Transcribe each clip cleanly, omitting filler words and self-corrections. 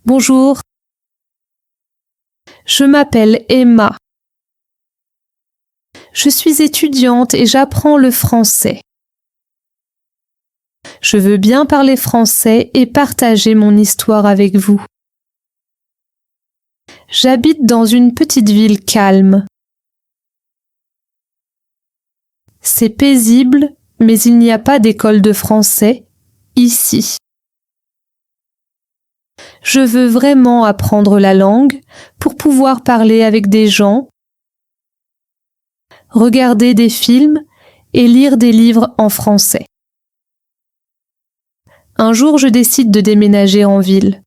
Bonjour, je m'appelle Emma. Je suis étudiante et j'apprends le français. Je veux bien parler français et partager mon histoire avec vous. J'habite dans une petite ville calme. C'est paisible, mais il n'y a pas d'école de français ici. Je veux vraiment apprendre la langue pour pouvoir parler avec des gens, regarder des films et lire des livres en français. Un jour, je décide de déménager en ville.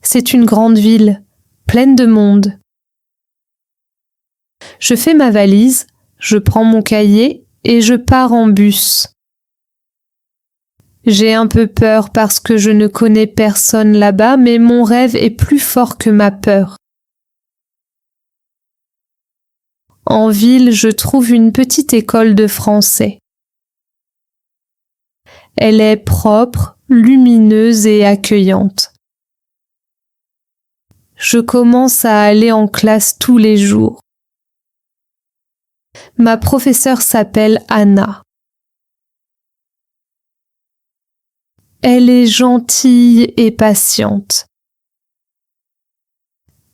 C'est une grande ville, pleine de monde. Je fais ma valise, je prends mon cahier et je pars en bus. J'ai un peu peur parce que je ne connais personne là-bas, mais mon rêve est plus fort que ma peur. En ville, je trouve une petite école de français. Elle est propre, lumineuse et accueillante. Je commence à aller en classe tous les jours. Ma professeure s'appelle Anna. Elle est gentille et patiente.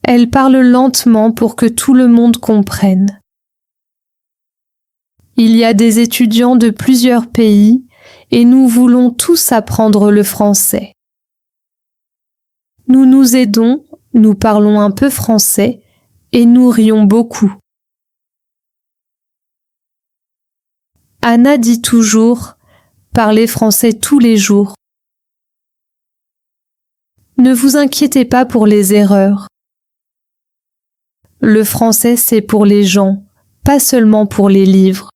Elle parle lentement pour que tout le monde comprenne. Il y a des étudiants de plusieurs pays et nous voulons tous apprendre le français. Nous nous aidons, nous parlons un peu français et nous rions beaucoup. Anna dit toujours « Parlez français tous les jours ». Ne vous inquiétez pas pour les erreurs. Le français, c'est pour les gens, pas seulement pour les livres.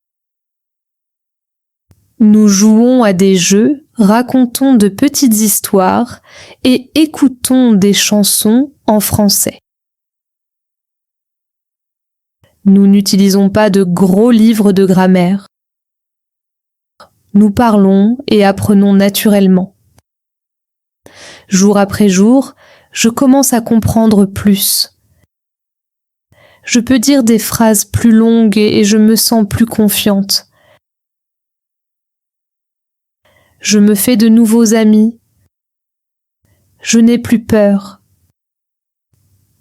Nous jouons à des jeux, racontons de petites histoires et écoutons des chansons en français. Nous n'utilisons pas de gros livres de grammaire. Nous parlons et apprenons naturellement. Jour après jour, je commence à comprendre plus. Je peux dire des phrases plus longues et je me sens plus confiante. Je me fais de nouveaux amis. Je n'ai plus peur.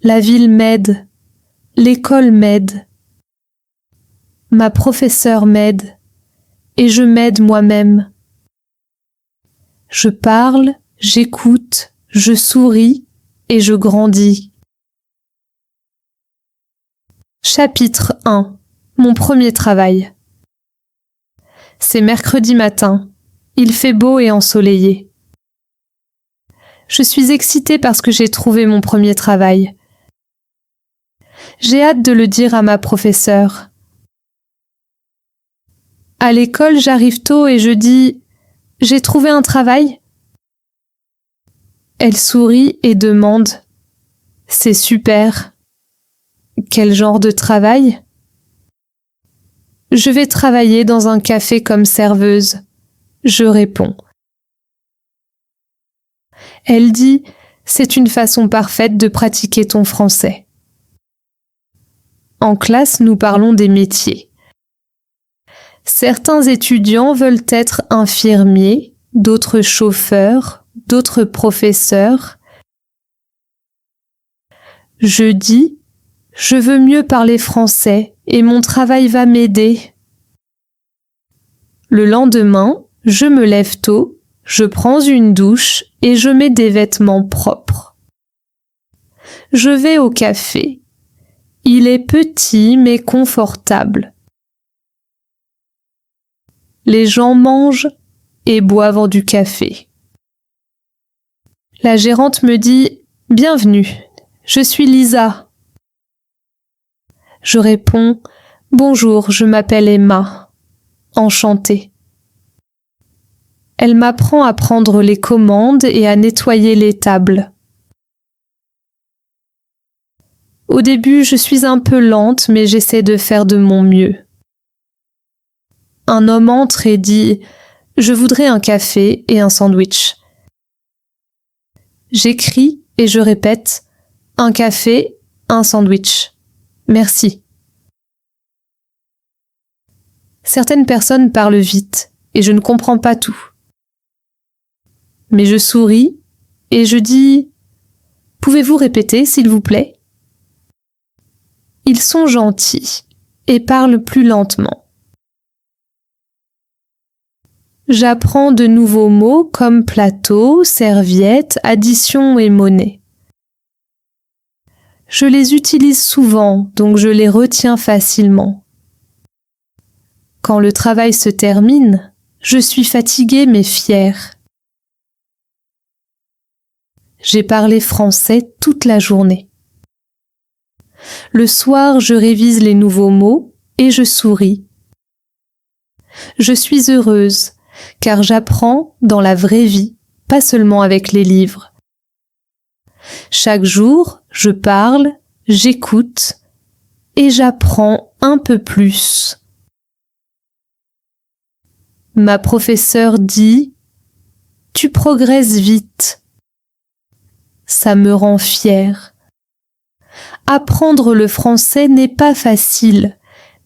La ville m'aide. L'école m'aide. Ma professeure m'aide. Et je m'aide moi-même. Je parle, j'écoute, je souris et je grandis. Chapitre 1. Mon premier travail. C'est mercredi matin. Il fait beau et ensoleillé. Je suis excitée parce que j'ai trouvé mon premier travail. J'ai hâte de le dire à ma professeure. À l'école, j'arrive tôt et je dis « J'ai trouvé un travail ?» Elle sourit et demande « C'est super. Quel genre de travail ?» Je vais travailler dans un café comme serveuse. Je réponds. Elle dit « C'est une façon parfaite de pratiquer ton français. » En classe, nous parlons des métiers. Certains étudiants veulent être infirmiers, d'autres chauffeurs, d'autres professeurs. Je dis « Je veux mieux parler français et mon travail va m'aider. » Le lendemain, je me lève tôt, je prends une douche et je mets des vêtements propres. Je vais au café. Il est petit mais confortable. Les gens mangent et boivent du café. La gérante me dit « Bienvenue, je suis Lisa. » Je réponds « Bonjour, je m'appelle Emma. Enchantée. » Elle m'apprend à prendre les commandes et à nettoyer les tables. Au début, je suis un peu lente, mais j'essaie de faire de mon mieux. Un homme entre et dit « Je voudrais un café et un sandwich. » J'écris et je répète « un café, un sandwich. Merci ». Certaines personnes parlent vite et je ne comprends pas tout. Mais je souris et je dis « Pouvez-vous répéter, s'il vous plaît ?» Ils sont gentils et parlent plus lentement. J'apprends de nouveaux mots comme plateau, serviette, addition et monnaie. Je les utilise souvent, donc je les retiens facilement. Quand le travail se termine, je suis fatiguée mais fière. J'ai parlé français toute la journée. Le soir, je révise les nouveaux mots et je souris. Je suis heureuse, car j'apprends dans la vraie vie, pas seulement avec les livres. Chaque jour, je parle, j'écoute et j'apprends un peu plus. Ma professeure dit « Tu progresses vite ». Ça me rend fière. Apprendre le français n'est pas facile,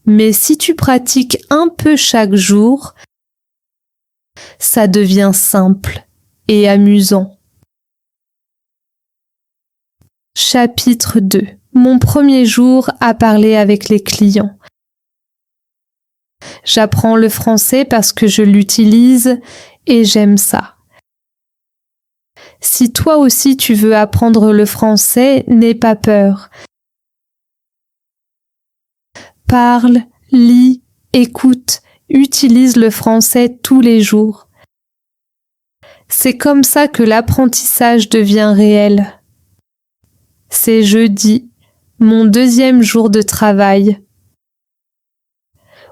mais si tu pratiques un peu chaque jour, ça devient simple et amusant. Chapitre 2. Mon premier jour à parler avec les clients. J'apprends le français parce que je l'utilise et j'aime ça. Si toi aussi tu veux apprendre le français, n'aie pas peur. Parle, lis, écoute, utilise le français tous les jours. C'est comme ça que l'apprentissage devient réel. C'est jeudi, mon deuxième jour de travail.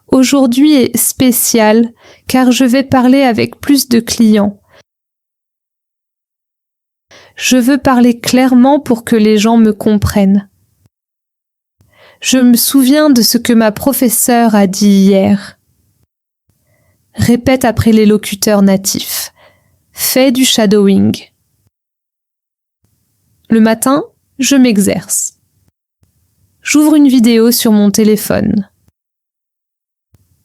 Aujourd'hui est spécial car je vais parler avec plus de clients. Je veux parler clairement pour que les gens me comprennent. Je me souviens de ce que ma professeure a dit hier. Répète après les locuteurs natifs. Fais du shadowing. Le matin, je m'exerce. J'ouvre une vidéo sur mon téléphone.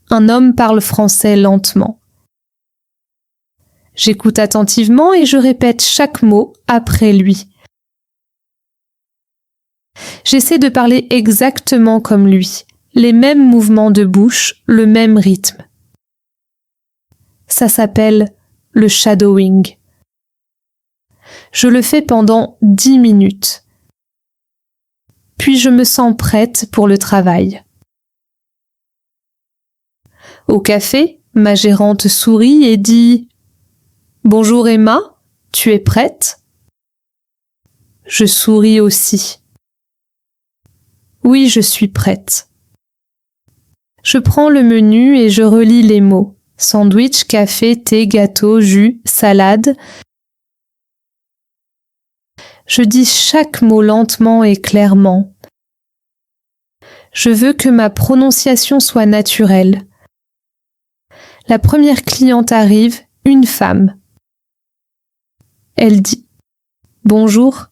Un homme parle français lentement. J'écoute attentivement et je répète chaque mot après lui. J'essaie de parler exactement comme lui, les mêmes mouvements de bouche, le même rythme. Ça s'appelle le shadowing. Je le fais pendant 10 minutes. Puis je me sens prête pour le travail. Au café, ma gérante sourit et dit « Bonjour Emma, tu es prête ?» Je souris aussi. Oui, je suis prête. Je prends le menu et je relis les mots. Sandwich, café, thé, gâteau, jus, salade. Je dis chaque mot lentement et clairement. Je veux que ma prononciation soit naturelle. La première cliente arrive, une femme. Elle dit « Bonjour ».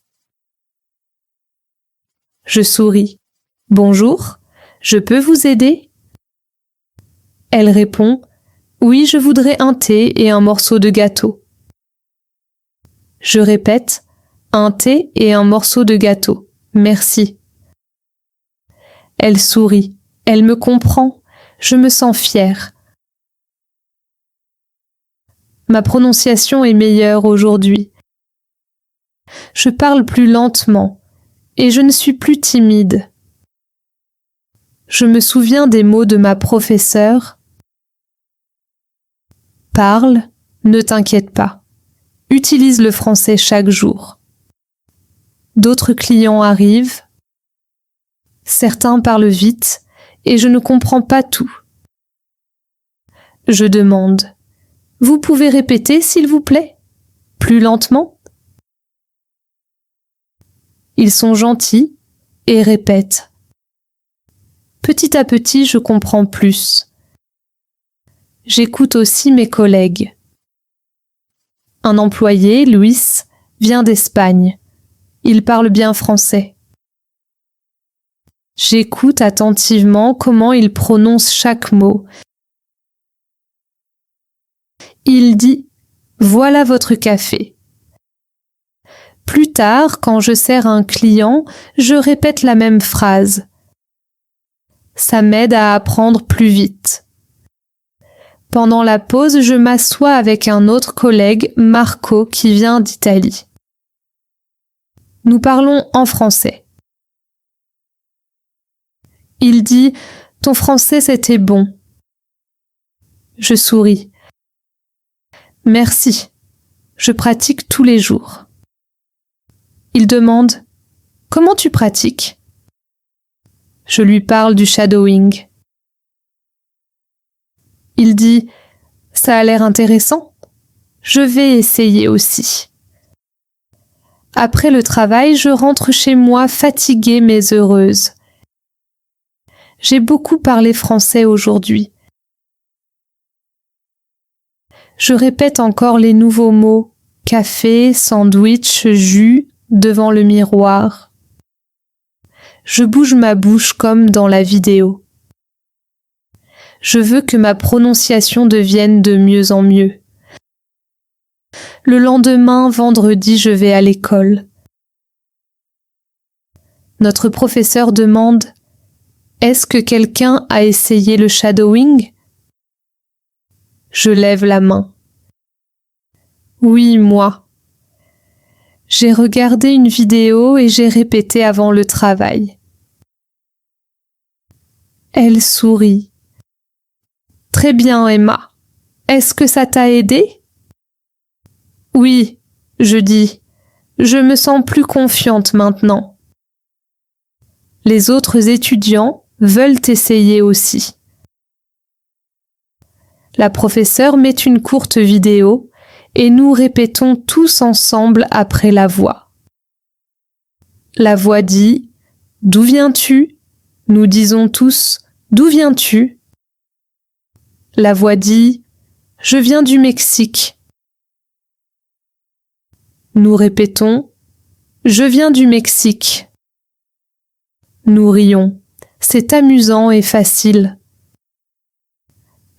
Je souris. « Bonjour, je peux vous aider ?» Elle répond « Oui, je voudrais un thé et un morceau de gâteau. » Je répète « Un thé et un morceau de gâteau. Merci. » Elle sourit. Elle me comprend. Je me sens fière. Ma prononciation est meilleure aujourd'hui. Je parle plus lentement et je ne suis plus timide. Je me souviens des mots de ma professeure. Parle, ne t'inquiète pas. Utilise le français chaque jour. D'autres clients arrivent. Certains parlent vite et je ne comprends pas tout. Je demande « Vous pouvez répéter, s'il vous plaît ? Plus lentement ?» Ils sont gentils et répètent. Petit à petit, je comprends plus. J'écoute aussi mes collègues. Un employé, Luis, vient d'Espagne. Il parle bien français. J'écoute attentivement comment il prononce chaque mot. Il dit « Voilà votre café ». Plus tard, quand je sers un client, je répète la même phrase. Ça m'aide à apprendre plus vite. Pendant la pause, je m'assois avec un autre collègue, Marco, qui vient d'Italie. Nous parlons en français. Il dit « Ton français, c'était bon ». Je souris. « Merci, je pratique tous les jours ». Il demande « Comment tu pratiques ?» Je lui parle du shadowing. Il dit « Ça a l'air intéressant, je vais essayer aussi ». Après le travail, je rentre chez moi fatiguée mais heureuse. J'ai beaucoup parlé français aujourd'hui. Je répète encore les nouveaux mots « café »,« sandwich »,« jus » devant le miroir. Je bouge ma bouche comme dans la vidéo. Je veux que ma prononciation devienne de mieux en mieux. Le lendemain, vendredi, je vais à l'école. Notre professeur demande « Est-ce que quelqu'un a essayé le shadowing ?» Je lève la main. Oui, moi. J'ai regardé une vidéo et j'ai répété avant le travail. Elle sourit. Très bien, Emma. Est-ce que ça t'a aidé ? Oui, je dis. Je me sens plus confiante maintenant. Les autres étudiants veulent essayer aussi. La professeure met une courte vidéo et nous répétons tous ensemble après la voix. La voix dit « D'où viens-tu » Nous disons tous « D'où viens-tu » La voix dit « Je viens du Mexique ». Nous répétons « Je viens du Mexique ». Nous rions. C'est amusant et facile.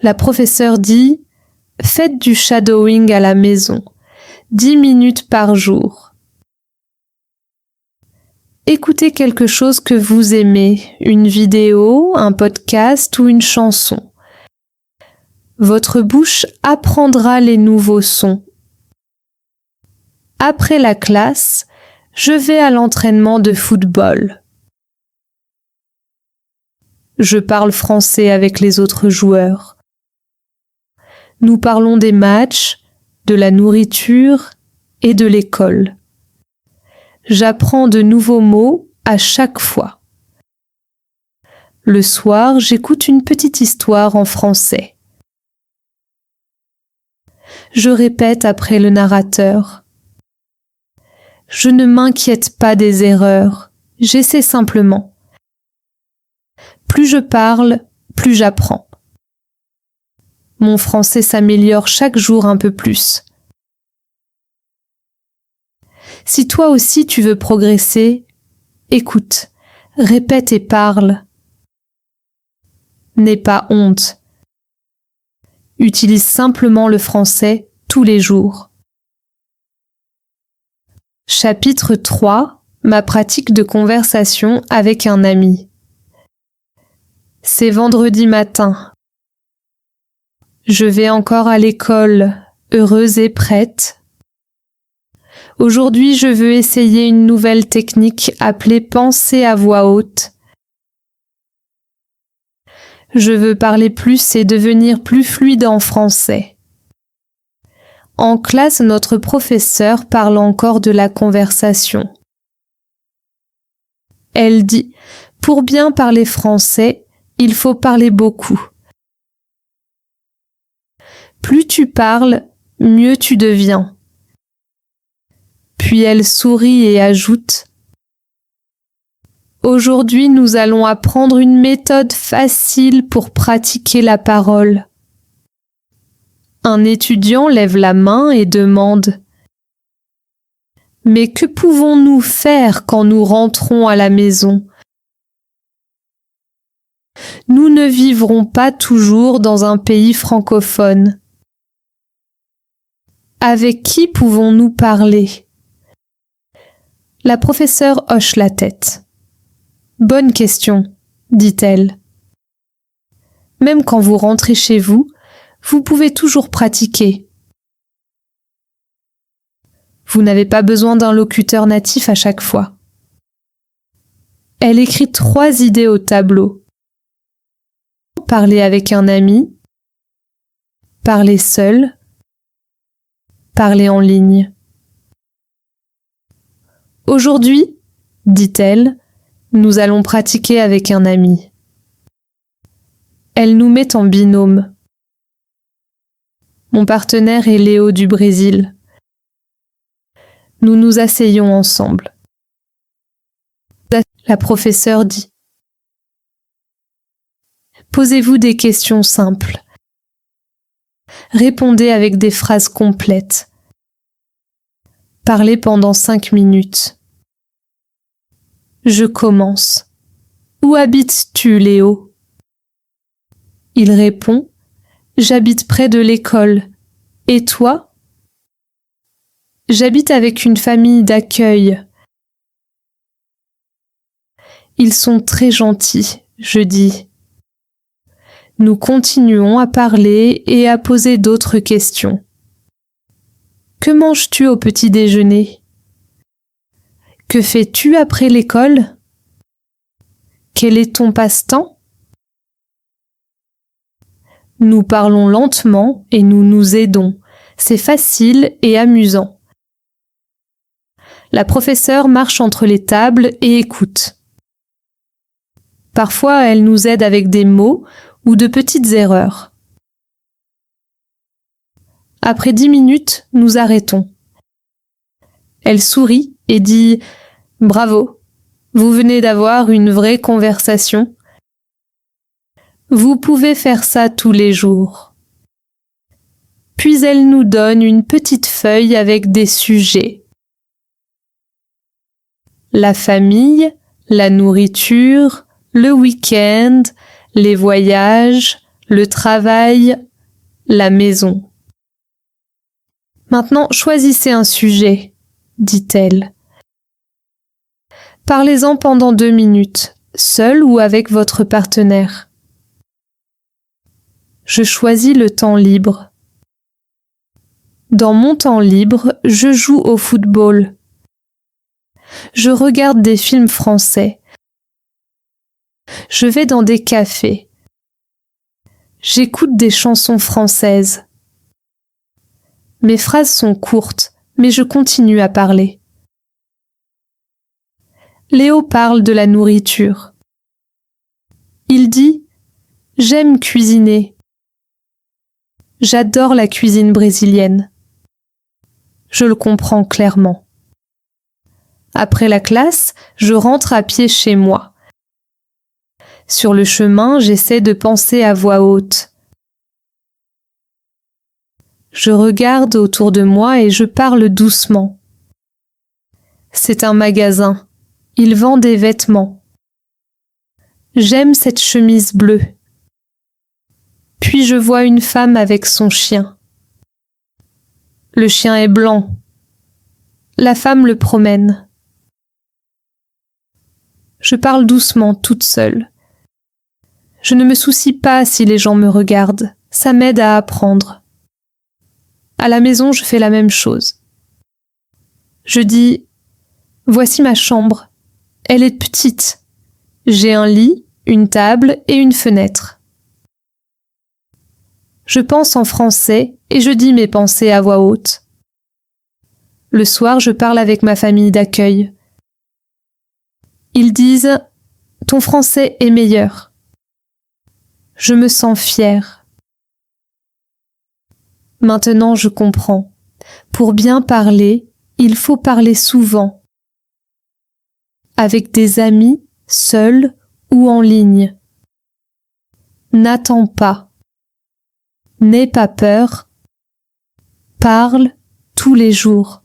La professeure dit « Faites du shadowing à la maison, 10 minutes par jour. Écoutez quelque chose que vous aimez, une vidéo, un podcast ou une chanson. Votre bouche apprendra les nouveaux sons. Après la classe, je vais à l'entraînement de football. Je parle français avec les autres joueurs. Nous parlons des matchs, de la nourriture et de l'école. J'apprends de nouveaux mots à chaque fois. Le soir, j'écoute une petite histoire en français. Je répète après le narrateur. Je ne m'inquiète pas des erreurs, j'essaie simplement. Plus je parle, plus j'apprends. Mon français s'améliore chaque jour un peu plus. Si toi aussi tu veux progresser, écoute, répète et parle. N'aie pas honte. Utilise simplement le français tous les jours. Chapitre 3. Ma pratique de conversation avec un ami. C'est vendredi matin. Je vais encore à l'école, heureuse et prête. Aujourd'hui, je veux essayer une nouvelle technique appelée penser à voix haute. Je veux parler plus et devenir plus fluide en français. En classe, notre professeure parle encore de la conversation. Elle dit « Pour bien parler français, il faut parler beaucoup. Plus tu parles, mieux tu deviens. » Puis elle sourit et ajoute « Aujourd'hui, nous allons apprendre une méthode facile pour pratiquer la parole. » Un étudiant lève la main et demande « Mais que pouvons-nous faire quand nous rentrons à la maison ? Nous ne vivrons pas toujours dans un pays francophone. Avec qui pouvons-nous parler ? La professeure hoche la tête. Bonne question, dit-elle. Même quand vous rentrez chez vous, vous pouvez toujours pratiquer. Vous n'avez pas besoin d'un locuteur natif à chaque fois. Elle écrit 3 idées au tableau. Parler avec un ami, parler seul, parler en ligne. Aujourd'hui, dit-elle, nous allons pratiquer avec un ami. Elle nous met en binôme. Mon partenaire est Léo du Brésil. Nous nous asseyons ensemble. La professeure dit. Posez-vous des questions simples. Répondez avec des phrases complètes. Parlez pendant 5 minutes. Je commence. Où habites-tu, Léo ? Il répond. J'habite près de l'école. Et toi ? J'habite avec une famille d'accueil. Ils sont très gentils, je dis. Nous continuons à parler et à poser d'autres questions. Que manges-tu au petit déjeuner ? Que fais-tu après l'école ? Quel est ton passe-temps ? Nous parlons lentement et nous nous aidons. C'est facile et amusant. La professeure marche entre les tables et écoute. Parfois, elle nous aide avec des mots ou de petites erreurs. Après 10 minutes, nous arrêtons. Elle sourit et dit « Bravo, vous venez d'avoir une vraie conversation. Vous pouvez faire ça tous les jours. » Puis elle nous donne une petite feuille avec des sujets. La famille, la nourriture, le week-end, les voyages, le travail, la maison. Maintenant, choisissez un sujet, dit-elle. Parlez-en pendant 2 minutes, seul ou avec votre partenaire. Je choisis le temps libre. Dans mon temps libre, je joue au football. Je regarde des films français. Je vais dans des cafés. J'écoute des chansons françaises. Mes phrases sont courtes, mais je continue à parler. Léo parle de la nourriture. Il dit « J'aime cuisiner. J'adore la cuisine brésilienne. » Je le comprends clairement. Après la classe, je rentre à pied chez moi. Sur le chemin, j'essaie de penser à voix haute. Je regarde autour de moi et je parle doucement. C'est un magasin. Il vend des vêtements. J'aime cette chemise bleue. Puis je vois une femme avec son chien. Le chien est blanc. La femme le promène. Je parle doucement toute seule. Je ne me soucie pas si les gens me regardent. Ça m'aide à apprendre. À la maison, je fais la même chose. Je dis « Voici ma chambre. Elle est petite. J'ai un lit, une table et une fenêtre. » Je pense en français et je dis mes pensées à voix haute. Le soir, je parle avec ma famille d'accueil. Ils disent « Ton français est meilleur. » Je me sens fière. Maintenant, je comprends. Pour bien parler, il faut parler souvent. Avec des amis, seul ou en ligne. N'attends pas. N'aie pas peur. Parle tous les jours.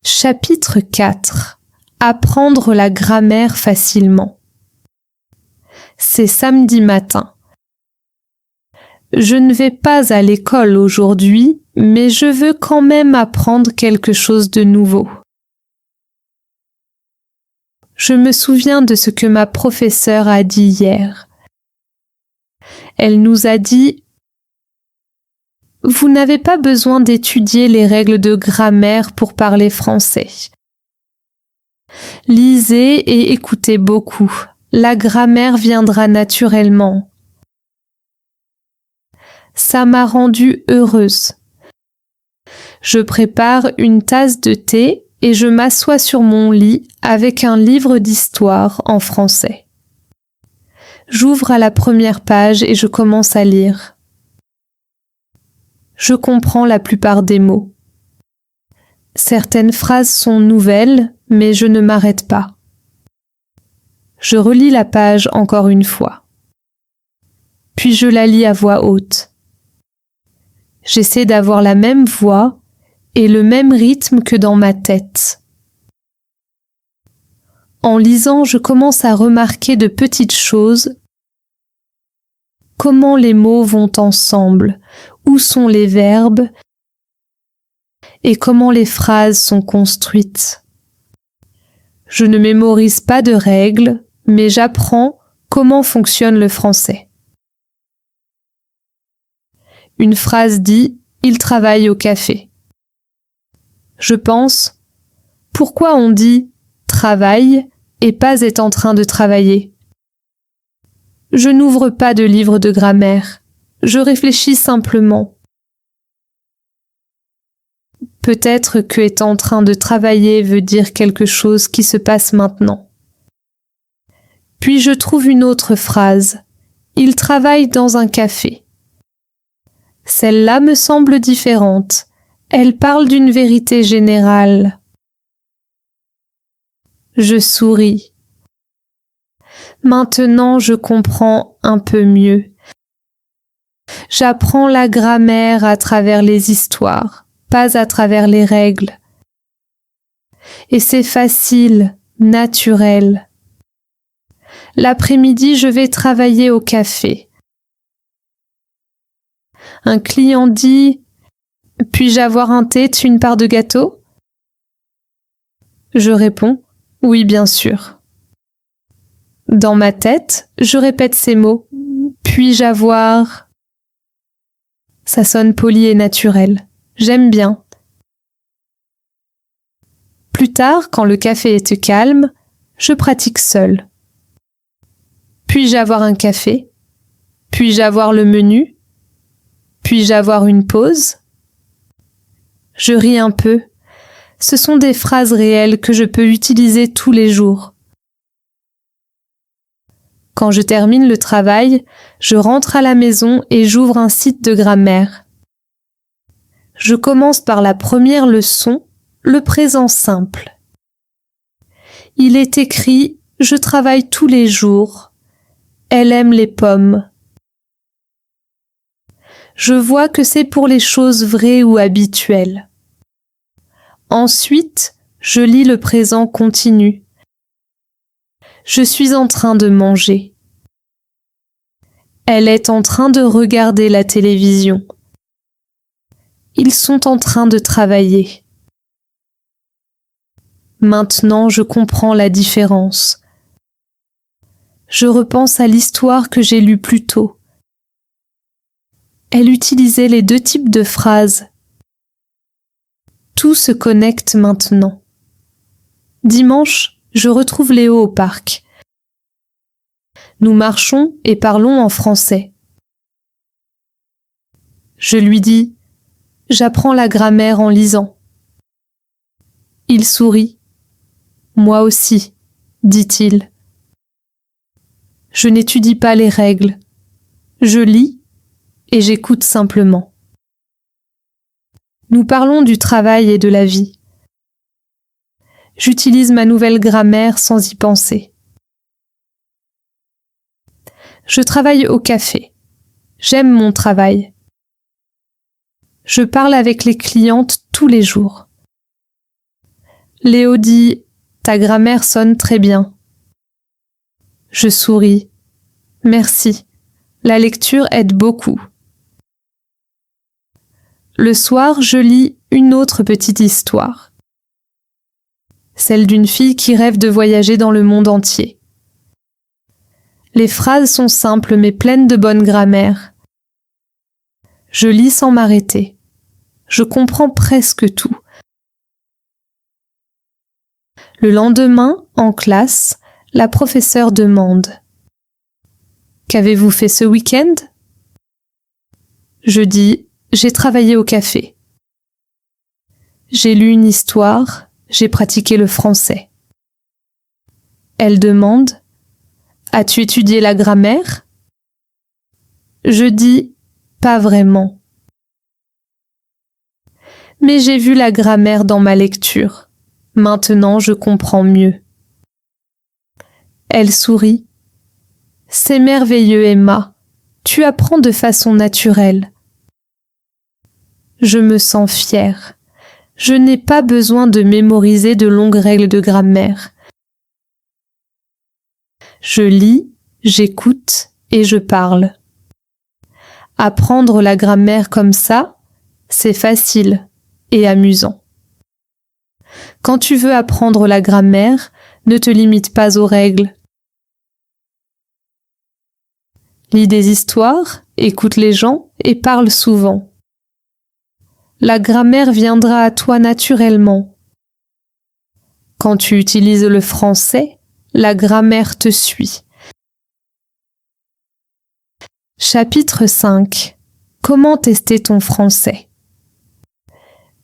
Chapitre 4. Apprendre la grammaire facilement. C'est samedi matin. Je ne vais pas à l'école aujourd'hui, mais je veux quand même apprendre quelque chose de nouveau. Je me souviens de ce que ma professeure a dit hier. Elle nous a dit « Vous n'avez pas besoin d'étudier les règles de grammaire pour parler français. Lisez et écoutez beaucoup. La grammaire viendra naturellement. » Ça m'a rendue heureuse. Je prépare une tasse de thé et je m'assois sur mon lit avec un livre d'histoire en français. J'ouvre à la première page et je commence à lire. Je comprends la plupart des mots. Certaines phrases sont nouvelles, mais je ne m'arrête pas. Je relis la page encore une fois. Puis je la lis à voix haute. J'essaie d'avoir la même voix et le même rythme que dans ma tête. En lisant, je commence à remarquer de petites choses. Comment les mots vont ensemble, où sont les verbes et comment les phrases sont construites. Je ne mémorise pas de règles, mais j'apprends comment fonctionne le français. Une phrase dit « Il travaille au café ». Je pense « Pourquoi on dit « travaille » et pas « est en train de travailler » ? Je n'ouvre pas de livre de grammaire. Je réfléchis simplement. Peut-être que « est en train de travailler » veut dire quelque chose qui se passe maintenant. Puis je trouve une autre phrase. « Il travaille dans un café ». Celle-là me semble différente. Elle parle d'une vérité générale. Je souris. Maintenant, je comprends un peu mieux. J'apprends la grammaire à travers les histoires, pas à travers les règles. Et c'est facile, naturel. L'après-midi, je vais travailler au café. Un client dit « Puis-je avoir un thé, une part de gâteau ?» Je réponds « Oui, bien sûr ». Dans ma tête, je répète ces mots « Puis-je avoir ?» Ça sonne poli et naturel. J'aime bien. Plus tard, quand le café est calme, je pratique seule. Puis-je avoir un café ? Puis-je avoir le menu ? Puis-je avoir une pause ? Je ris un peu. Ce sont des phrases réelles que je peux utiliser tous les jours. Quand je termine le travail, je rentre à la maison et j'ouvre un site de grammaire. Je commence par la première leçon, le présent simple. Il est écrit « Je travaille tous les jours. Elle aime les pommes. » Je vois que c'est pour les choses vraies ou habituelles. Ensuite, je lis le présent continu. Je suis en train de manger. Elle est en train de regarder la télévision. Ils sont en train de travailler. Maintenant, je comprends la différence. Je repense à l'histoire que j'ai lue plus tôt. Elle utilisait les deux types de phrases. Tout se connecte maintenant. Dimanche, je retrouve Léo au parc. Nous marchons et parlons en français. Je lui dis « J'apprends la grammaire en lisant ». Il sourit. « Moi aussi », dit-il. Je n'étudie pas les règles. Je lis et j'écoute simplement. Nous parlons du travail et de la vie. J'utilise ma nouvelle grammaire sans y penser. Je travaille au café. J'aime mon travail. Je parle avec les clientes tous les jours. Léo dit « Ta grammaire sonne très bien ». Je souris. Merci. La lecture aide beaucoup. Le soir, je lis une autre petite histoire. Celle d'une fille qui rêve de voyager dans le monde entier. Les phrases sont simples mais pleines de bonne grammaire. Je lis sans m'arrêter. Je comprends presque tout. Le lendemain, en classe, la professeure demande « Qu'avez-vous fait ce week-end » Je dis « J'ai travaillé au café. J'ai lu une histoire, j'ai pratiqué le français. » Elle demande « As-tu étudié la grammaire » Je dis « Pas vraiment. » Mais j'ai vu la grammaire dans ma lecture. Maintenant, je comprends mieux. Elle sourit. C'est merveilleux, Emma. Tu apprends de façon naturelle. Je me sens fière. Je n'ai pas besoin de mémoriser de longues règles de grammaire. Je lis, j'écoute et je parle. Apprendre la grammaire comme ça, c'est facile et amusant. Quand tu veux apprendre la grammaire, ne te limite pas aux règles. Lis des histoires, écoute les gens et parle souvent. La grammaire viendra à toi naturellement. Quand tu utilises le français, la grammaire te suit. Chapitre 5. Comment tester ton français?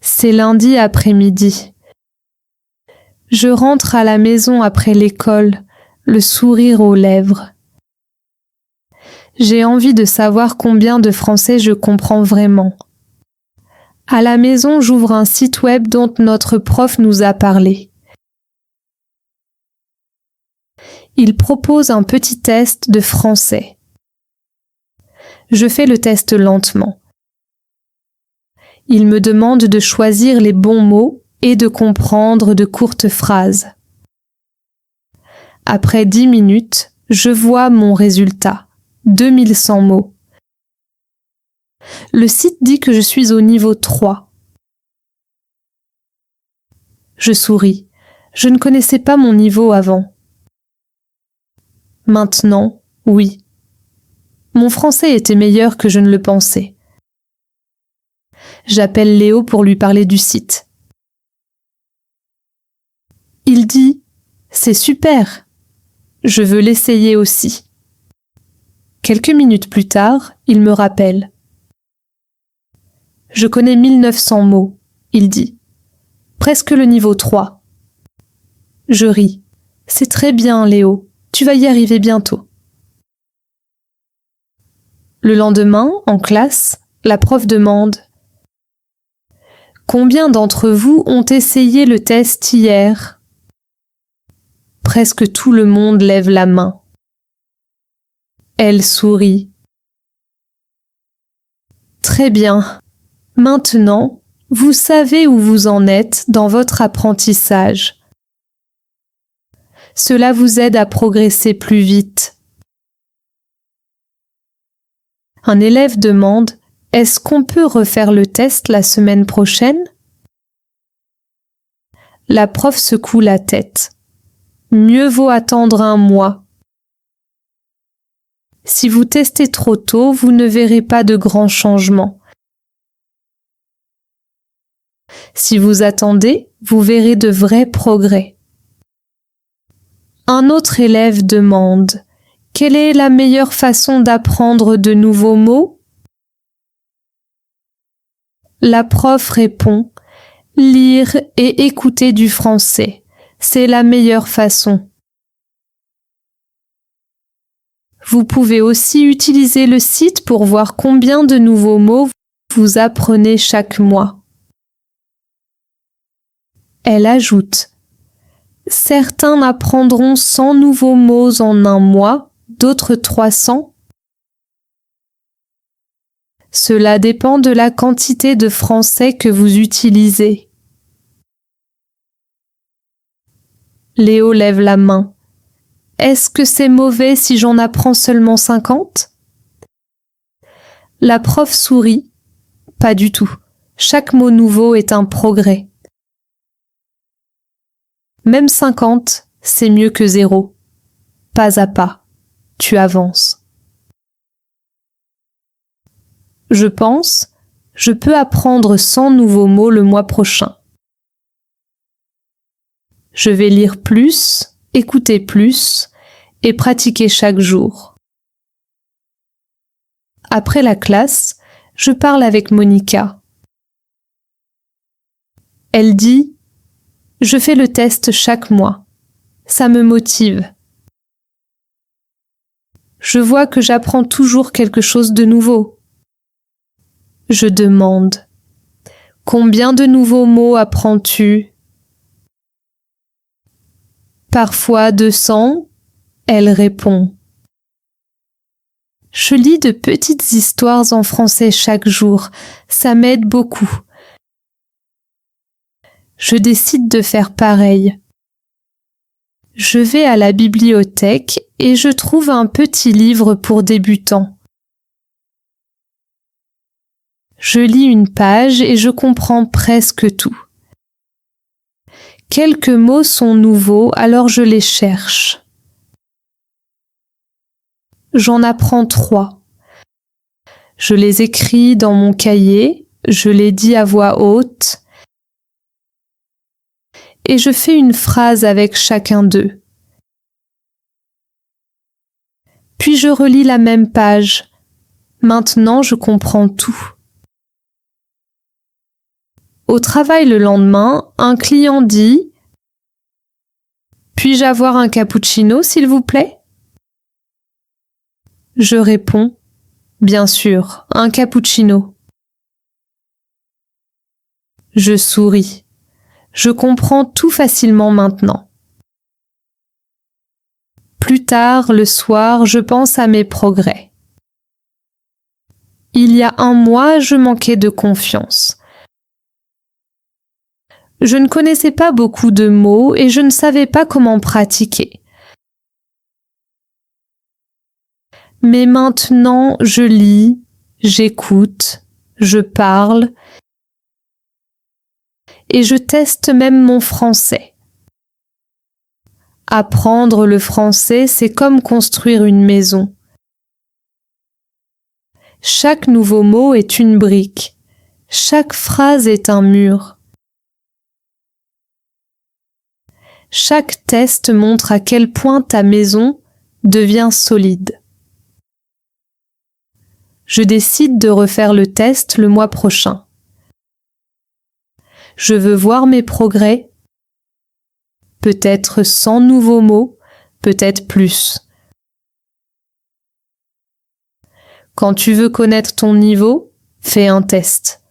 C'est lundi après-midi. Je rentre à la maison après l'école, le sourire aux lèvres. J'ai envie de savoir combien de français je comprends vraiment. À la maison, j'ouvre un site web dont notre prof nous a parlé. Il propose un petit test de français. Je fais le test lentement. Il me demande de choisir les bons mots et de comprendre de courtes phrases. Après 10 minutes, je vois mon résultat, 2100 mots. Le site dit que je suis au niveau 3. Je souris. Je ne connaissais pas mon niveau avant. Maintenant, oui. Mon français était meilleur que je ne le pensais. J'appelle Léo pour lui parler du site. Il dit « C'est super. Je veux l'essayer aussi. » Quelques minutes plus tard, il me rappelle. « Je connais 1900 mots, » il dit. « Presque le niveau 3. » Je ris. « C'est très bien, Léo. Tu vas y arriver bientôt. » Le lendemain, en classe, la prof demande « Combien d'entre vous ont essayé le test hier ?» Presque tout le monde lève la main. Elle sourit. « Très bien. Maintenant, vous savez où vous en êtes dans votre apprentissage. Cela vous aide à progresser plus vite. » Un élève demande « Est-ce qu'on peut refaire le test la semaine prochaine ?» La prof secoue la tête. Mieux vaut attendre un mois. Si vous testez trop tôt, vous ne verrez pas de grands changements. Si vous attendez, vous verrez de vrais progrès. Un autre élève demande « Quelle est la meilleure façon d'apprendre de nouveaux mots ?» La prof répond « Lire et écouter du français, c'est la meilleure façon. » Vous pouvez aussi utiliser le site pour voir combien de nouveaux mots vous apprenez chaque mois. Elle ajoute « Certains apprendront 100 nouveaux mots en un mois, d'autres 300. Cela dépend de la quantité de français que vous utilisez. » Léo lève la main. Est-ce que c'est mauvais si j'en apprends seulement 50 ? La prof sourit. Pas du tout. Chaque mot nouveau est un progrès. Même 50, c'est mieux que 0. Pas à pas, tu avances. Je pense, je peux apprendre 100 nouveaux mots le mois prochain. Je vais lire plus, écouter plus et pratiquer chaque jour. Après la classe, je parle avec Monica. Elle dit « Je fais le test chaque mois. Ça me motive. » Je vois que j'apprends toujours quelque chose de nouveau. Je demande « Combien de nouveaux mots apprends-tu » Parfois 200, elle répond. Je lis de petites histoires en français chaque jour, ça m'aide beaucoup. Je décide de faire pareil. Je vais à la bibliothèque et je trouve un petit livre pour débutants. Je lis une page et je comprends presque tout. Quelques mots sont nouveaux, alors je les cherche. J'en apprends 3. Je les écris dans mon cahier, je les dis à voix haute et je fais une phrase avec chacun d'eux. Puis je relis la même page. Maintenant, je comprends tout. Au travail le lendemain, un client dit « Puis-je avoir un cappuccino, s'il vous plaît ?» Je réponds « Bien sûr, un cappuccino. » Je souris. Je comprends tout facilement maintenant. Plus tard, le soir, je pense à mes progrès. Il y a un mois, je manquais de confiance. Je ne connaissais pas beaucoup de mots et je ne savais pas comment pratiquer. Mais maintenant, je lis, j'écoute, je parle et je teste même mon français. Apprendre le français, c'est comme construire une maison. Chaque nouveau mot est une brique. Chaque phrase est un mur. Chaque test montre à quel point ta maison devient solide. Je décide de refaire le test le mois prochain. Je veux voir mes progrès. Peut-être 100 nouveaux mots, peut-être plus. Quand tu veux connaître ton niveau, fais un test.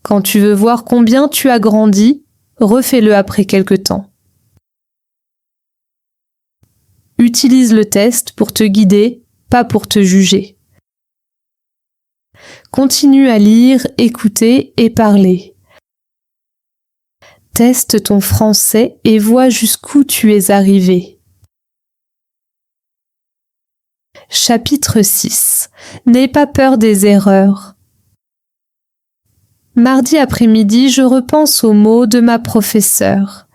Quand tu veux voir combien tu as grandi, refais-le après quelque temps. Utilise le test pour te guider, pas pour te juger. Continue à lire, écouter et parler. Teste ton français et vois jusqu'où tu es arrivé. Chapitre 6. N'aie pas peur des erreurs. Mardi après-midi, je repense aux mots de ma professeure.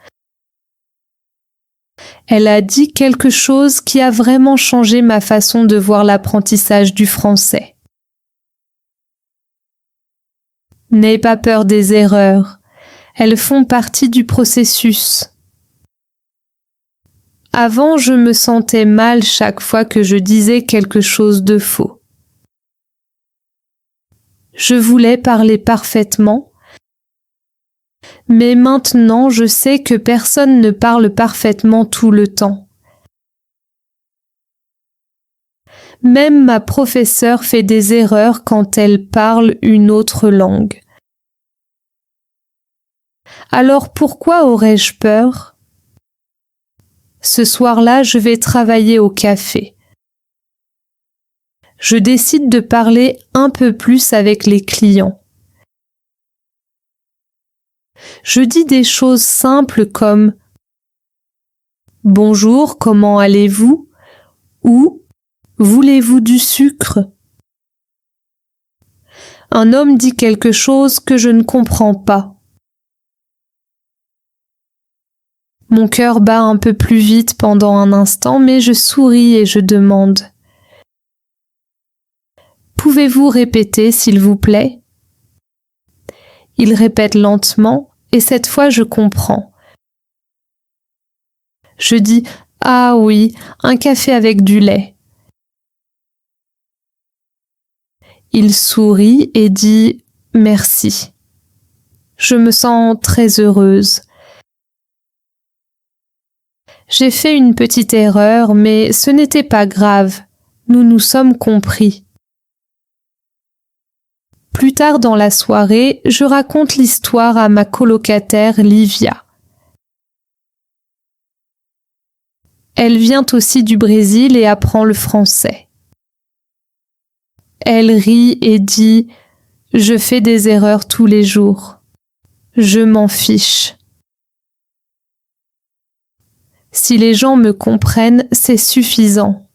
Elle a dit quelque chose qui a vraiment changé ma façon de voir l'apprentissage du français. N'aie pas peur des erreurs. Elles font partie du processus. Avant, je me sentais mal chaque fois que je disais quelque chose de faux. Je voulais parler parfaitement, mais maintenant je sais que personne ne parle parfaitement tout le temps. Même ma professeure fait des erreurs quand elle parle une autre langue. Alors pourquoi aurais-je peur ? Ce soir-là, je vais travailler au café. Je décide de parler un peu plus avec les clients. Je dis des choses simples comme « Bonjour, comment allez-vous » ou « Voulez-vous du sucre ?» Un homme dit quelque chose que je ne comprends pas. Mon cœur bat un peu plus vite pendant un instant, mais je souris et je demande « Pouvez-vous répéter, s'il vous plaît ?» Il répète lentement et cette fois je comprends. Je dis « Ah oui, un café avec du lait ». Il sourit et dit « Merci ». Je me sens très heureuse. J'ai fait une petite erreur, mais ce n'était pas grave. Nous nous sommes compris. Plus tard dans la soirée, je raconte l'histoire à ma colocataire Livia. Elle vient aussi du Brésil et apprend le français. Elle rit et dit « Je fais des erreurs tous les jours. Je m'en fiche. » Si les gens me comprennent, c'est suffisant.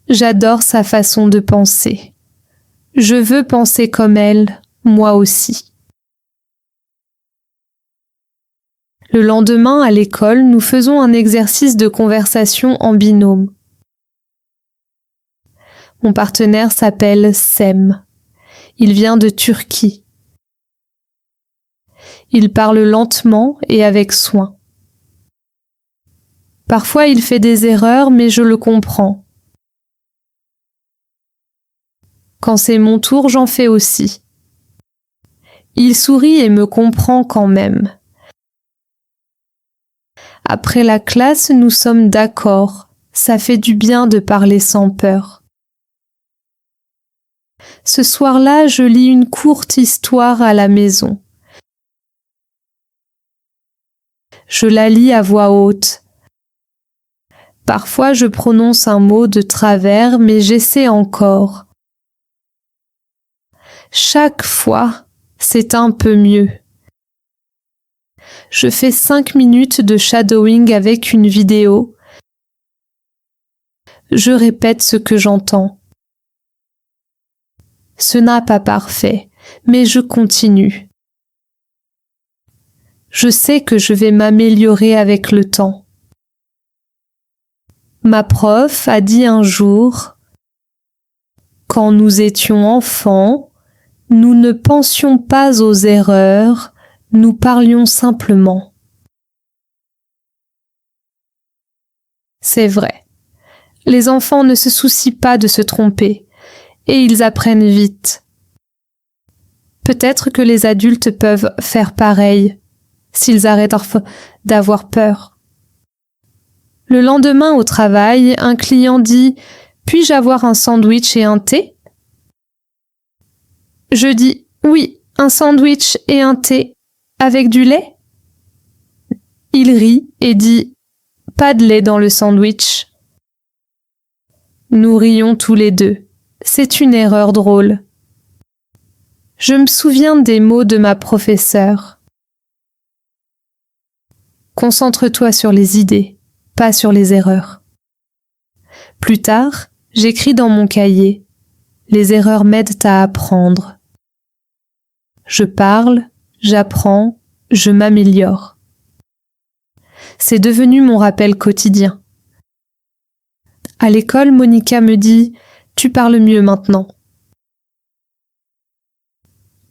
J'adore sa façon de penser. Je veux penser comme elle, moi aussi. Le lendemain, à l'école, nous faisons un exercice de conversation en binôme. Mon partenaire s'appelle Sem. Il vient de Turquie. Il parle lentement et avec soin. Parfois il fait des erreurs, mais je le comprends. Quand c'est mon tour, j'en fais aussi. Il sourit et me comprend quand même. Après la classe, nous sommes d'accord. Ça fait du bien de parler sans peur. Ce soir-là, je lis une courte histoire à la maison. Je la lis à voix haute. Parfois, je prononce un mot de travers, mais j'essaie encore. Chaque fois, c'est un peu mieux. Je fais 5 minutes de shadowing avec une vidéo. Je répète ce que j'entends. Ce n'est pas parfait, mais je continue. Je sais que je vais m'améliorer avec le temps. Ma prof a dit un jour, « Quand nous étions enfants, nous ne pensions pas aux erreurs, nous parlions simplement. » C'est vrai. Les enfants ne se soucient pas de se tromper, et ils apprennent vite. Peut-être que les adultes peuvent faire pareil, s'ils arrêtent d'avoir peur. Le lendemain au travail, un client dit « Puis-je avoir un sandwich et un thé ?» Je dis « Oui, un sandwich et un thé. Avec du lait ?» Il rit et dit « Pas de lait dans le sandwich. » Nous rions tous les deux. C'est une erreur drôle. Je me souviens des mots de ma professeure. Concentre-toi sur les idées, pas sur les erreurs. Plus tard, j'écris dans mon cahier. Les erreurs m'aident à apprendre. Je parle, j'apprends, je m'améliore. C'est devenu mon rappel quotidien. À l'école, Monica me dit « Tu parles mieux maintenant ».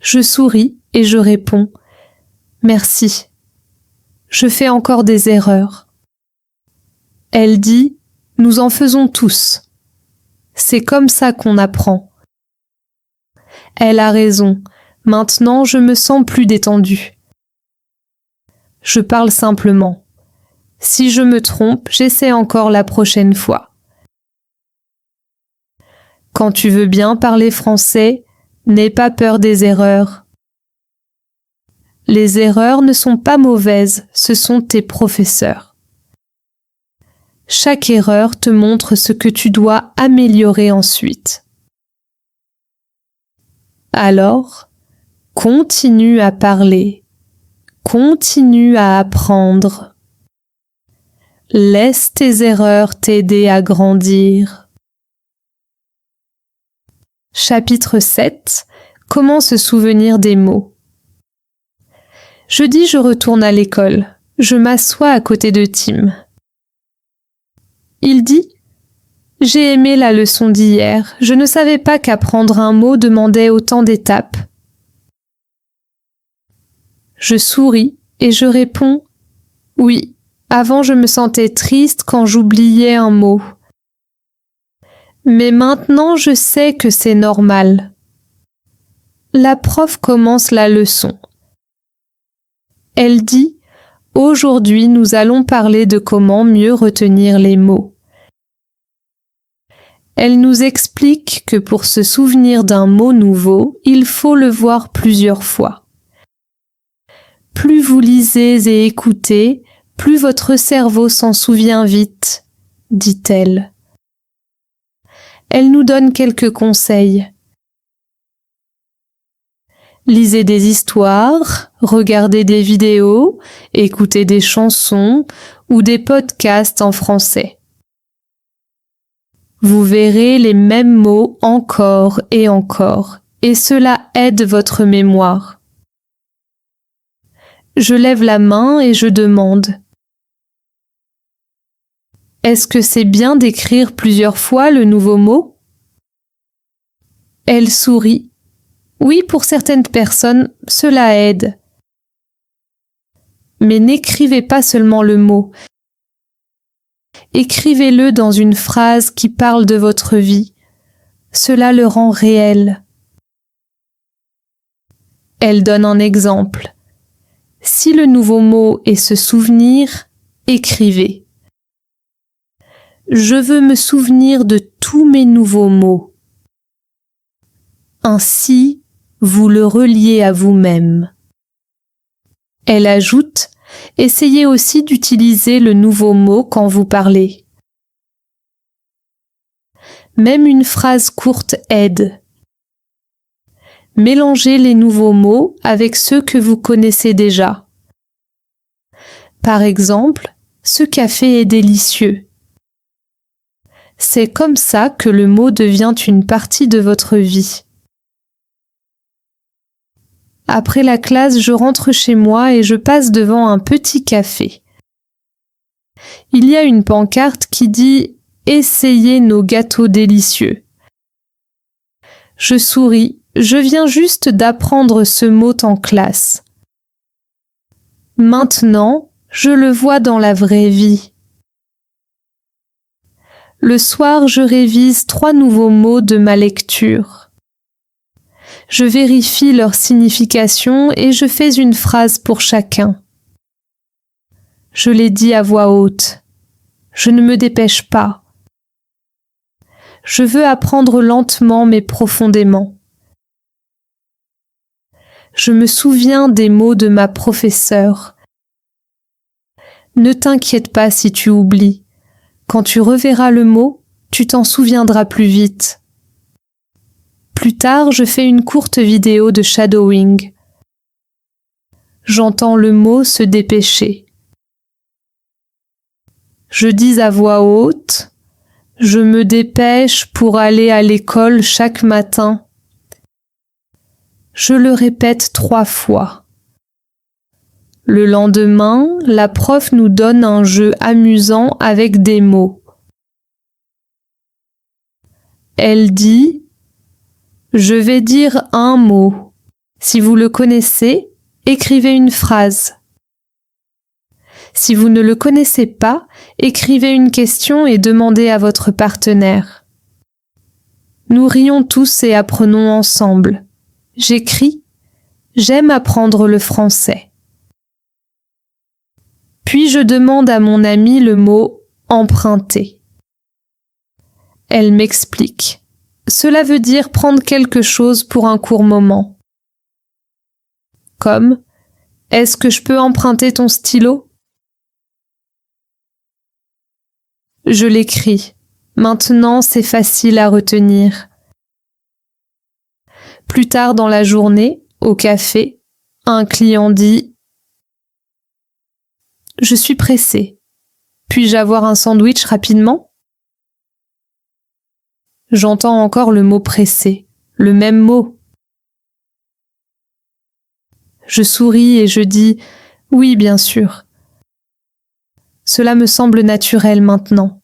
Je souris et je réponds « Merci. Je fais encore des erreurs. » Elle dit « Nous en faisons tous. C'est comme ça qu'on apprend. » Elle a raison. Maintenant, je me sens plus détendue. Je parle simplement. Si je me trompe, j'essaie encore la prochaine fois. Quand tu veux bien parler français, n'aie pas peur des erreurs. Les erreurs ne sont pas mauvaises, ce sont tes professeurs. Chaque erreur te montre ce que tu dois améliorer ensuite. Alors, Continue à parler. Continue à apprendre. Laisse tes erreurs t'aider à grandir. Chapitre 7. Comment se souvenir des mots. Jeudi, je retourne à l'école. Je m'assois à côté de Tim. Il dit « J'ai aimé la leçon d'hier. Je ne savais pas qu'apprendre un mot demandait autant d'étapes. » Je souris et je réponds « Oui, avant je me sentais triste quand j'oubliais un mot. Mais maintenant je sais que c'est normal. » La prof commence la leçon. Elle dit « Aujourd'hui nous allons parler de comment mieux retenir les mots. » Elle nous explique que pour se souvenir d'un mot nouveau, il faut le voir plusieurs fois. Plus vous lisez et écoutez, plus votre cerveau s'en souvient vite, dit-elle. Elle nous donne quelques conseils. Lisez des histoires, regardez des vidéos, écoutez des chansons ou des podcasts en français. Vous verrez les mêmes mots encore et encore, et cela aide votre mémoire. Je lève la main et je demande « Est-ce que c'est bien d'écrire plusieurs fois le nouveau mot ?» Elle sourit. « Oui, pour certaines personnes, cela aide. Mais n'écrivez pas seulement le mot. Écrivez-le dans une phrase qui parle de votre vie. Cela le rend réel. » Elle donne un exemple. Si le nouveau mot est se souvenir, écrivez. Je veux me souvenir de tous mes nouveaux mots. Ainsi, vous le reliez à vous-même. Elle ajoute, essayez aussi d'utiliser le nouveau mot quand vous parlez. Même une phrase courte aide. Mélangez les nouveaux mots avec ceux que vous connaissez déjà. Par exemple, ce café est délicieux. C'est comme ça que le mot devient une partie de votre vie. Après la classe, je rentre chez moi et je passe devant un petit café. Il y a une pancarte qui dit « Essayez nos gâteaux délicieux ». Je souris. Je viens juste d'apprendre ce mot en classe. Maintenant, je le vois dans la vraie vie. Le soir, je révise 3 nouveaux mots de ma lecture. Je vérifie leur signification et je fais une phrase pour chacun. Je les dis à voix haute. Je ne me dépêche pas. Je veux apprendre lentement mais profondément. Je me souviens des mots de ma professeure. Ne t'inquiète pas si tu oublies. Quand tu reverras le mot, tu t'en souviendras plus vite. Plus tard, je fais une courte vidéo de shadowing. J'entends le mot se dépêcher. Je dis à voix haute, je me dépêche pour aller à l'école chaque matin. Je le répète 3 fois. Le lendemain, la prof nous donne un jeu amusant avec des mots. Elle dit « Je vais dire un mot. Si vous le connaissez, écrivez une phrase. Si vous ne le connaissez pas, écrivez une question et demandez à votre partenaire. Nous rions tous et apprenons ensemble. J'écris « J'aime apprendre le français ». Puis je demande à mon amie le mot « emprunter ». Elle m'explique. Cela veut dire prendre quelque chose pour un court moment. Comme « Est-ce que je peux emprunter ton stylo ?» Je l'écris. Maintenant, c'est facile à retenir. Plus tard dans la journée, Au café, un client dit « Je suis pressé. Puis-je avoir un sandwich rapidement ?» J'entends encore le mot pressé, le même mot. Je souris et je dis « Oui, bien sûr. » Cela me semble naturel maintenant.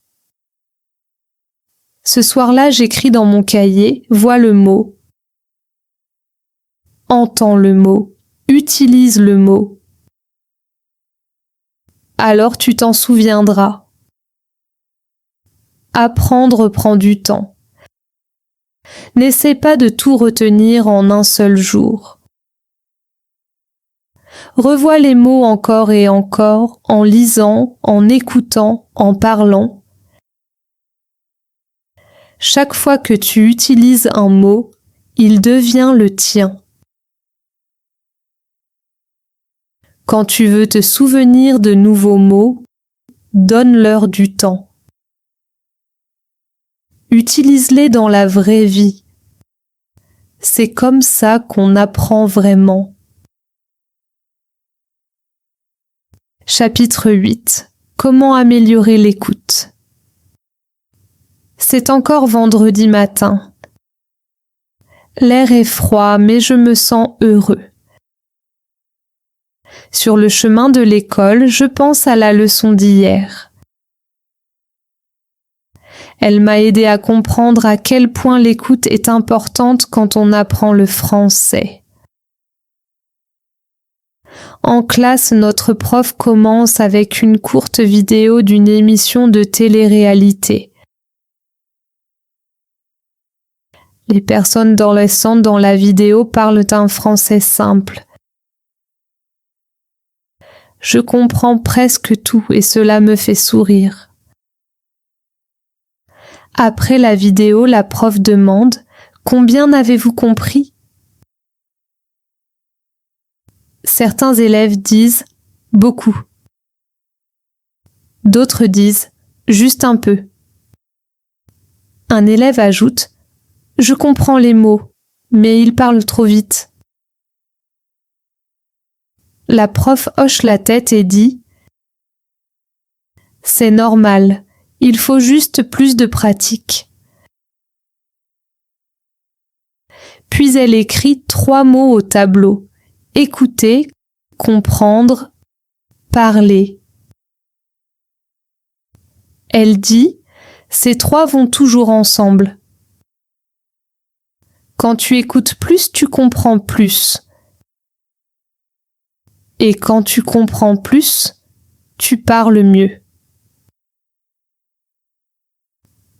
Ce soir-là, j'écris dans mon cahier « Vois le mot ». Entends le mot, utilise le mot. Alors tu t'en souviendras. Apprendre prend du temps. N'essaie pas de tout retenir en un seul jour. Revois les mots encore et encore, en lisant, en écoutant, en parlant. Chaque fois que tu utilises un mot, il devient le tien. Quand tu veux te souvenir de nouveaux mots, donne-leur du temps. Utilise-les dans la vraie vie. C'est comme ça qu'on apprend vraiment. Chapitre 8. Comment améliorer l'écoute? C'est encore vendredi matin. L'air est froid, mais je me sens heureux. Sur le chemin de l'école, je pense à la leçon d'hier. Elle m'a aidé à comprendre à quel point l'écoute est importante quand on apprend le français. En classe, notre prof commence avec une courte vidéo d'une émission de télé-réalité. Les personnes adolescentes dans la vidéo parlent un français simple. Je comprends presque tout et cela me fait sourire. Après la vidéo, la prof demande « Combien avez-vous compris ?» Certains élèves disent « Beaucoup ». D'autres disent « Juste un peu ». Un élève ajoute « Je comprends les mots, mais ils parlent trop vite ». La prof hoche la tête et dit « C'est normal, il faut juste plus de pratique. » Puis elle écrit 3 mots au tableau. Écouter, comprendre, parler. Elle dit « Ces 3 vont toujours ensemble. Quand tu écoutes plus, tu comprends plus. Et quand tu comprends plus, tu parles mieux. »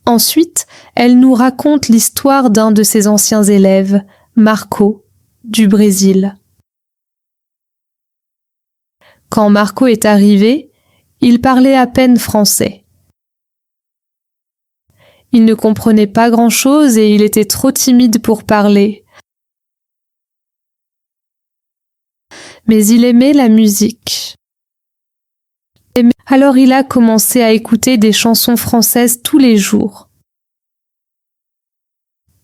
Ensuite, elle nous raconte l'histoire d'un de ses anciens élèves, Marco, du Brésil. Quand Marco est arrivé, il parlait à peine français. Il ne comprenait pas grand-chose et il était trop timide pour parler. Mais il aimait la musique. Alors il a commencé à écouter des chansons françaises tous les jours.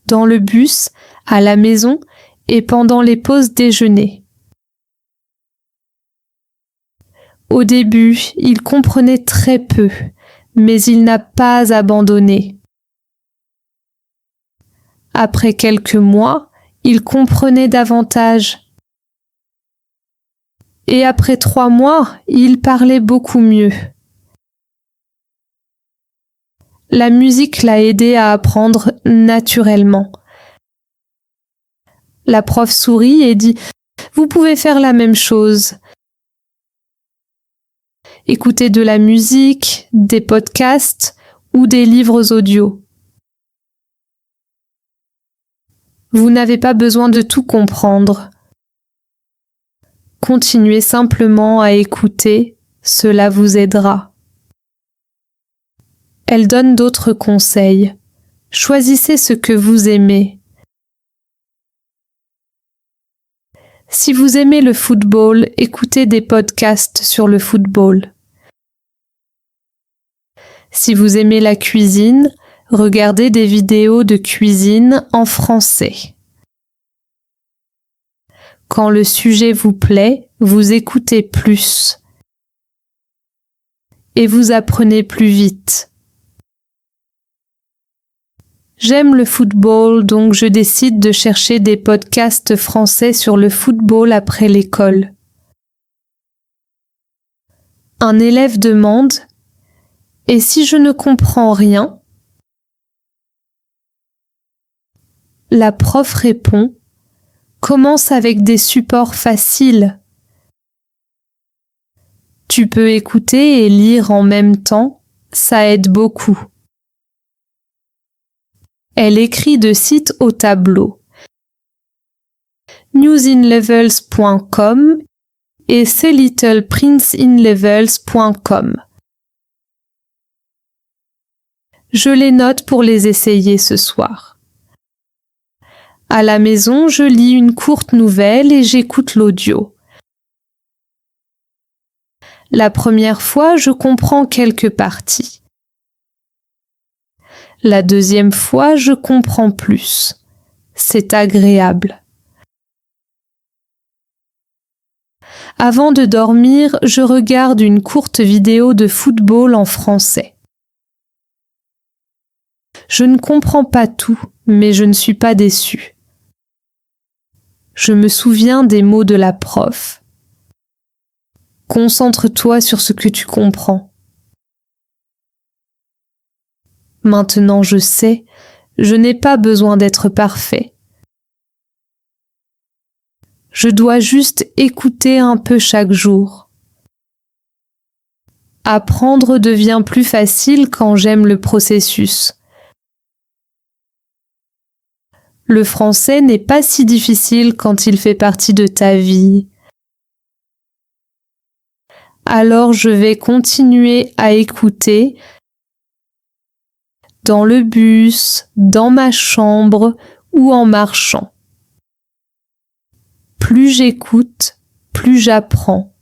Dans le bus, à la maison et pendant les pauses déjeuner. Au début, il comprenait très peu, mais il n'a pas abandonné. Après quelques mois, il comprenait davantage. Et après 3 mois, il parlait beaucoup mieux. La musique l'a aidé à apprendre naturellement. La prof sourit et dit « Vous pouvez faire la même chose. Écoutez de la musique, des podcasts ou des livres audio. Vous n'avez pas besoin de tout comprendre. Continuez simplement à écouter, cela vous aidera. » Elle donne d'autres conseils. Choisissez ce que vous aimez. Si vous aimez le football, écoutez des podcasts sur le football. Si vous aimez la cuisine, regardez des vidéos de cuisine en français. Quand le sujet vous plaît, vous écoutez plus et vous apprenez plus vite. J'aime le football, donc je décide de chercher des podcasts français sur le football après l'école. Un élève demande « Et si je ne comprends rien ?» La prof répond « Commence avec des supports faciles. Tu peux écouter et lire en même temps, ça aide beaucoup. » Elle écrit de site au tableau. newsinlevels.com et thelittleprinceInlevels.com. Je les note pour les essayer ce soir. À la maison, je lis une courte nouvelle et j'écoute l'audio. La première fois, je comprends quelques parties. La deuxième fois, je comprends plus. C'est agréable. Avant de dormir, je regarde une courte vidéo de football en français. Je ne comprends pas tout, mais je ne suis pas déçue. Je me souviens des mots de la prof. Concentre-toi sur ce que tu comprends. Maintenant je sais, je n'ai pas besoin d'être parfait. Je dois juste écouter un peu chaque jour. Apprendre devient plus facile quand j'aime le processus. Le français n'est pas si difficile quand il fait partie de ta vie. Alors je vais continuer à écouter dans le bus, dans ma chambre ou en marchant. Plus j'écoute, plus j'apprends.